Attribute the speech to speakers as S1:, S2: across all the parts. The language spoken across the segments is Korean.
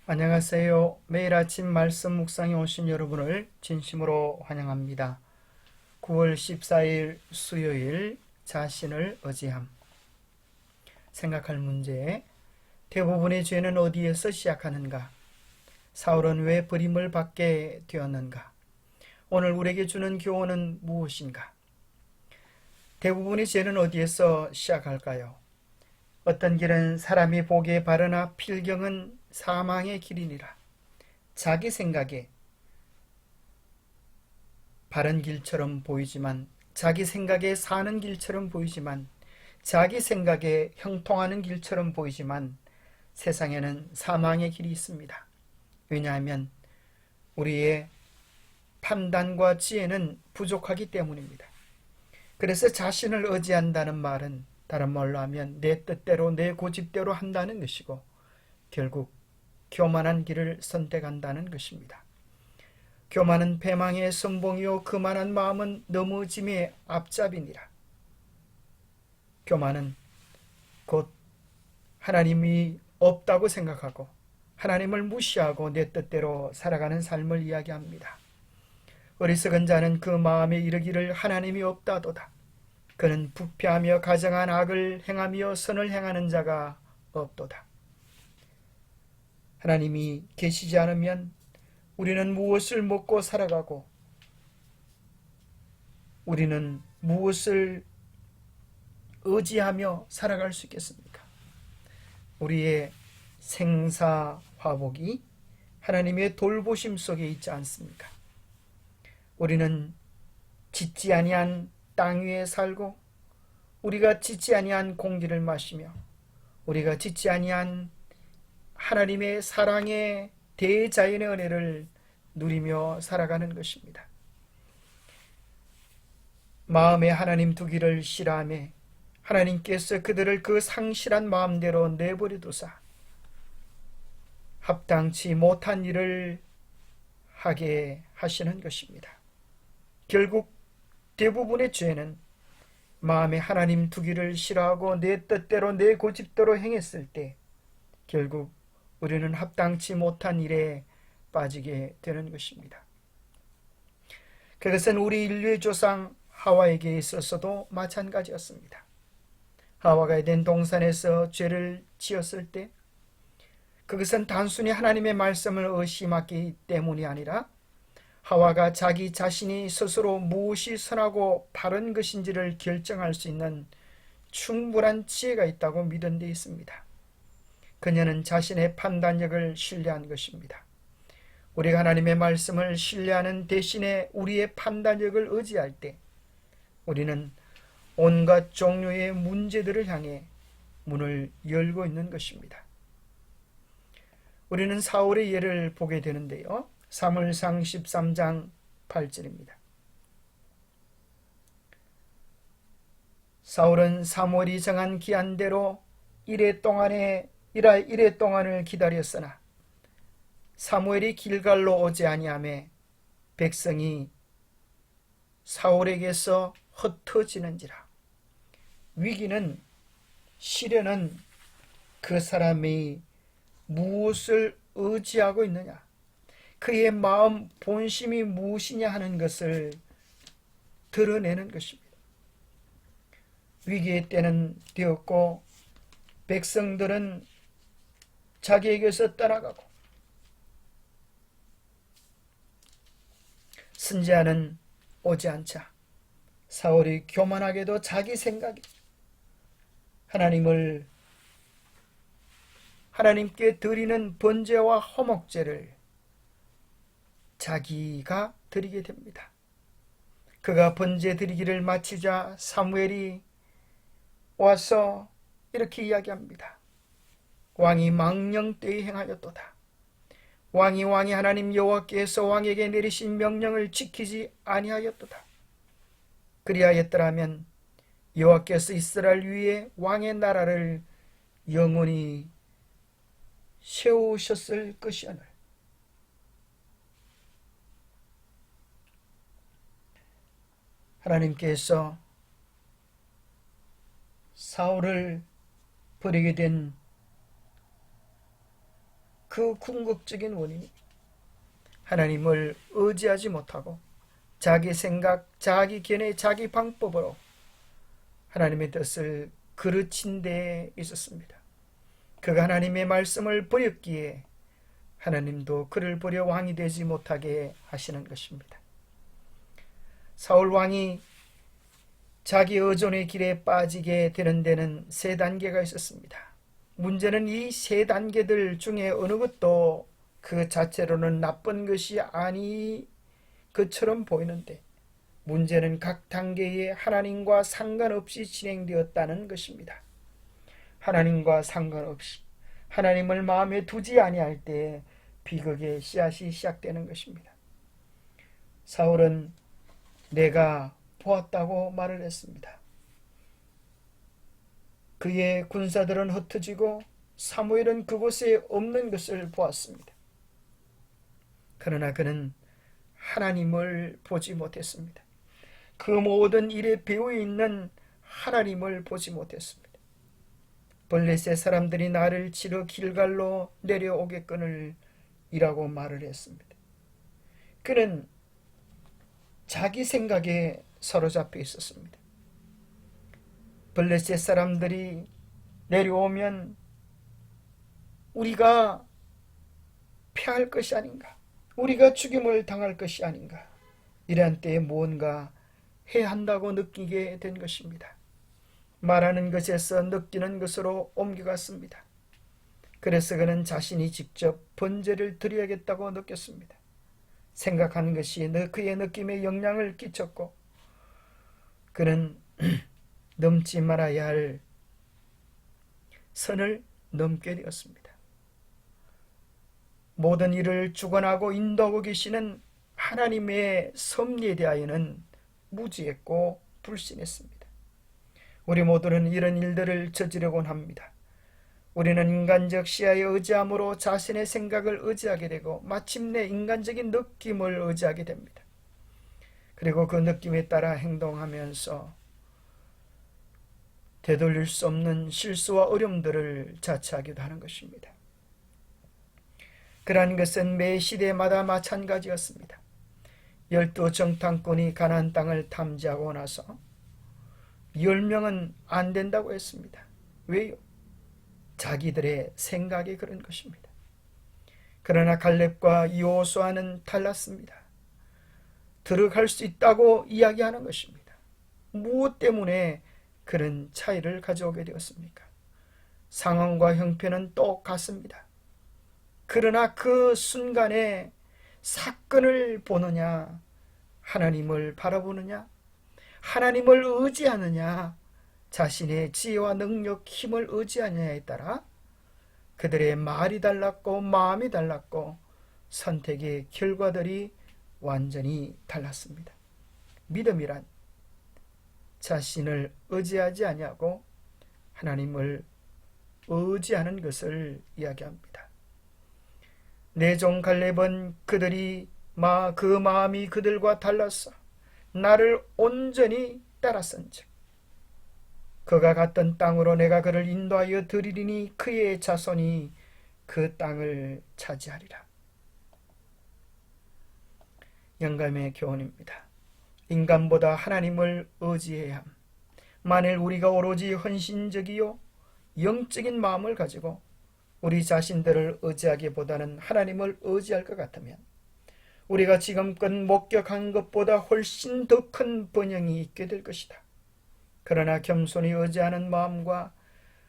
S1: 안녕하세요. 매일 아침 말씀 묵상에 오신 여러분을 진심으로 환영합니다. 9월 14일 수요일 자신을 의지함. 생각할 문제. 대부분의 죄는 어디에서 시작하는가? 사울은 왜 버림을 받게 되었는가? 오늘 우리에게 주는 교훈은 무엇인가? 대부분의 죄는 어디에서 시작할까요? 어떤 길은 사람이 보기에 바르나 필경은 사망의 길이니라. 자기 생각에 바른 길처럼 보이지만, 자기 생각에 사는 길처럼 보이지만, 자기 생각에 형통하는 길처럼 보이지만 세상에는 사망의 길이 있습니다. 왜냐하면 우리의 판단과 지혜는 부족하기 때문입니다. 그래서 자신을 의지한다는 말은 다른 말로 하면 내 뜻대로 내 고집대로 한다는 것이고, 결국 교만한 길을 선택한다는 것입니다. 교만은 패망의 선봉이요 그만한 마음은 넘어짐의 앞잡이니라. 교만은 곧 하나님이 없다고 생각하고 하나님을 무시하고 내 뜻대로 살아가는 삶을 이야기합니다. 어리석은 자는 그 마음에 이르기를 하나님이 없다도다. 그는 부패하며 가증한 악을 행하며 선을 행하는 자가 없도다. 하나님이 계시지 않으면 우리는 무엇을 먹고 살아가고 우리는 무엇을 의지하며 살아갈 수 있겠습니까? 우리의 생사화복이 하나님의 돌보심 속에 있지 않습니까? 우리는 짓지 아니한 땅 위에 살고, 우리가 짓지 아니한 공기를 마시며, 우리가 짓지 아니한 하나님의 사랑의 대자연의 은혜를 누리며 살아가는 것입니다. 마음에 하나님 두기를 싫어하며 하나님께서 그들을 그 상실한 마음대로 내버려두사 합당치 못한 일을 하게 하시는 것입니다. 결국 대부분의 죄는 마음에 하나님 두기를 싫어하고 내 뜻대로 내 고집대로 행했을 때 결국 우리는 합당치 못한 일에 빠지게 되는 것입니다. 그것은 우리 인류의 조상 하와에게 있어서도 마찬가지였습니다. 하와가 에덴 동산에서 죄를 지었을 때 그것은 단순히 하나님의 말씀을 의심하기 때문이 아니라 하와가 자기 자신이 스스로 무엇이 선하고 바른 것인지를 결정할 수 있는 충분한 지혜가 있다고 믿은 데 있습니다. 그녀는 자신의 판단력을 신뢰한 것입니다. 우리가 하나님의 말씀을 신뢰하는 대신에 우리의 판단력을 의지할 때 우리는 온갖 종류의 문제들을 향해 문을 열고 있는 것입니다. 우리는 사울의 예를 보게 되는데요. 사무엘상 13장 8절입니다. 사울은 사무엘이 정한 기한대로 이래 동안을 기다렸으나 사무엘이 길갈로 오지 아니하매 백성이 사울에게서 흩어지는지라. 위기는, 시련은 그 사람이 무엇을 의지하고 있느냐, 그의 마음 본심이 무엇이냐 하는 것을 드러내는 것입니다. 위기의 때는 되었고 백성들은 자기에게서 떠나가고 선지자는 오지 않자 사울이 교만하게도 자기 생각에 하나님께 드리는 번제와 화목제를 자기가 드리게 됩니다. 그가 번제 드리기를 마치자 사무엘이 와서 이렇게 이야기합니다. 왕이 망령되이 행하였도다. 왕이 하나님 여호와께서 왕에게 내리신 명령을 지키지 아니하였도다. 그리하였더라면 여호와께서 이스라엘 위에 왕의 나라를 영원히 세우셨을 것이오늘. 하나님께서 사울을 버리게 된 그 궁극적인 원인이 하나님을 의지하지 못하고 자기 생각, 자기 견해, 자기 방법으로 하나님의 뜻을 그르친 데에 있었습니다. 그가 하나님의 말씀을 버렸기에 하나님도 그를 버려 왕이 되지 못하게 하시는 것입니다. 사울 왕이 자기 의존의 길에 빠지게 되는 데는 세 단계가 있었습니다. 문제는 이 세 단계들 중에 어느 것도 그 자체로는 나쁜 것이 아니 것처럼 보이는데, 문제는 각 단계에 하나님과 상관없이 진행되었다는 것입니다. 하나님과 상관없이 하나님을 마음에 두지 아니할 때 비극의 씨앗이 시작되는 것입니다. 사울은 내가 보았다고 말을 했습니다. 그의 군사들은 흩어지고 사무엘은 그곳에 없는 것을 보았습니다. 그러나 그는 하나님을 보지 못했습니다. 그 모든 일에 배후에 있는 하나님을 보지 못했습니다. 블레셋 사람들이 나를 치러 길갈로 내려오겠거늘 이라고 말을 했습니다. 그는 자기 생각에 사로잡혀 있었습니다. 블레셋 사람들이 내려오면 우리가 패할 것이 아닌가, 우리가 죽임을 당할 것이 아닌가, 이러한 때에 무언가 해야 한다고 느끼게 된 것입니다. 말하는 것에서 느끼는 것으로 옮겨갔습니다. 그래서 그는 자신이 직접 번제를 드려야겠다고 느꼈습니다. 생각하는 것이 그의 느낌에 영향을 끼쳤고, 그는 넘지 말아야 할 선을 넘게 되었습니다. 모든 일을 주관하고 인도하고 계시는 하나님의 섭리에 대하여는 무지했고 불신했습니다. 우리 모두는 이런 일들을 저지르곤 합니다. 우리는 인간적 시야에 의지함으로 자신의 생각을 의지하게 되고 마침내 인간적인 느낌을 의지하게 됩니다. 그리고 그 느낌에 따라 행동하면서 되돌릴 수 없는 실수와 어려움들을 자처하기도 하는 것입니다. 그러한 것은 매 시대마다 마찬가지였습니다. 12정탐꾼이 가나안 땅을 탐지하고 나서 10명은 안 된다고 했습니다. 왜요? 자기들의 생각이 그런 것입니다. 그러나 갈렙과 여호수아는 달랐습니다. 들어갈 수 있다고 이야기하는 것입니다. 무엇 때문에 그런 차이를 가져오게 되었습니까? 상황과 형편은 똑같습니다. 그러나 그 순간에 사건을 보느냐, 하나님을 바라보느냐, 하나님을 의지하느냐, 자신의 지혜와 능력, 힘을 의지하느냐에 따라 그들의 말이 달랐고 마음이 달랐고 선택의 결과들이 완전히 달랐습니다. 믿음이란 자신을 의지하지 아니하고 하나님을 의지하는 것을 이야기합니다. 내 종 갈렙은 그들이 그 마음이 그들과 달라서 나를 온전히 따랐은즉 그가 갔던 땅으로 내가 그를 인도하여 드리리니 그의 자손이 그 땅을 차지하리라. 영감의 교훈입니다. 인간보다 하나님을 의지해야 함. 만일 우리가 오로지 헌신적이요 영적인 마음을 가지고 우리 자신들을 의지하기보다는 하나님을 의지할 것 같으면 우리가 지금껏 목격한 것보다 훨씬 더 큰 번영이 있게 될 것이다. 그러나 겸손히 의지하는 마음과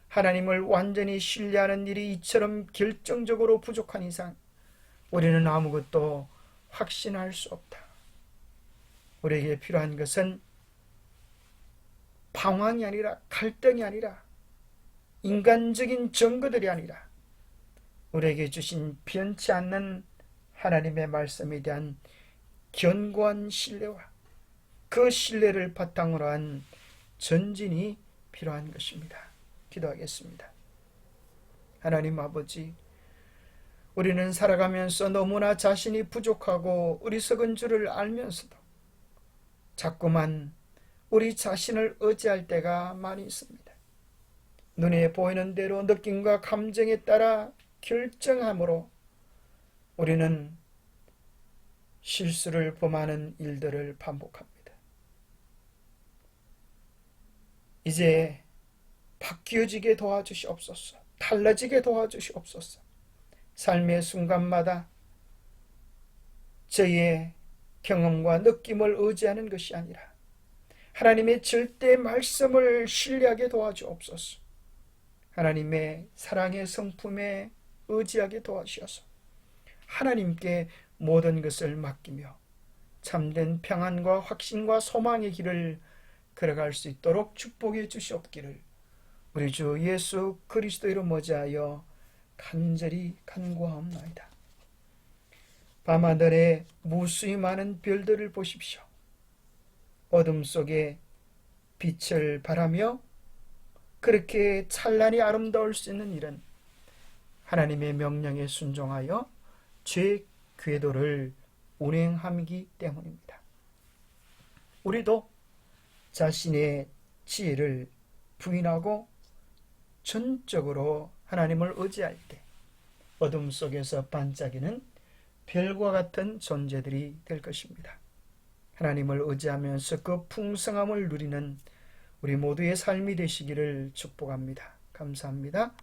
S1: 하나님을 완전히 신뢰하는 일이 이처럼 결정적으로 부족한 이상 우리는 아무것도 확신할 수 없다. 우리에게 필요한 것은 방황이 아니라, 갈등이 아니라, 인간적인 증거들이 아니라 우리에게 주신 변치 않는 하나님의 말씀에 대한 견고한 신뢰와 그 신뢰를 바탕으로 한 전진이 필요한 것입니다. 기도하겠습니다. 하나님 아버지, 우리는 살아가면서 너무나 자신이 부족하고 어리석은 줄을 알면서도 자꾸만 우리 자신을 의지할 때가 많이 있습니다. 눈에 보이는 대로 느낌과 감정에 따라 결정함으로 우리는 실수를 범하는 일들을 반복합니다. 이제 바뀌어지게 도와주시옵소서. 달라지게 도와주시옵소서. 삶의 순간마다 저희의 경험과 느낌을 의지하는 것이 아니라 하나님의 절대 말씀을 신뢰하게 도와주옵소서. 하나님의 사랑의 성품에 의지하게 도와주셔서 하나님께 모든 것을 맡기며 참된 평안과 확신과 소망의 길을 걸어갈 수 있도록 축복해 주시옵기를 우리 주 예수 그리스도 이름 모자하여 간절히 간구하옵나이다. 밤하늘에 무수히 많은 별들을 보십시오. 어둠 속에 빛을 발하며 그렇게 찬란히 아름다울 수 있는 일은 하나님의 명령에 순종하여 죄 궤도를 운행함이기 때문입니다. 우리도 자신의 지혜를 부인하고 전적으로 하나님을 의지할 때 어둠 속에서 반짝이는 별과 같은 존재들이 될 것입니다. 하나님을 의지하면서 그 풍성함을 누리는 우리 모두의 삶이 되시기를 축복합니다. 감사합니다.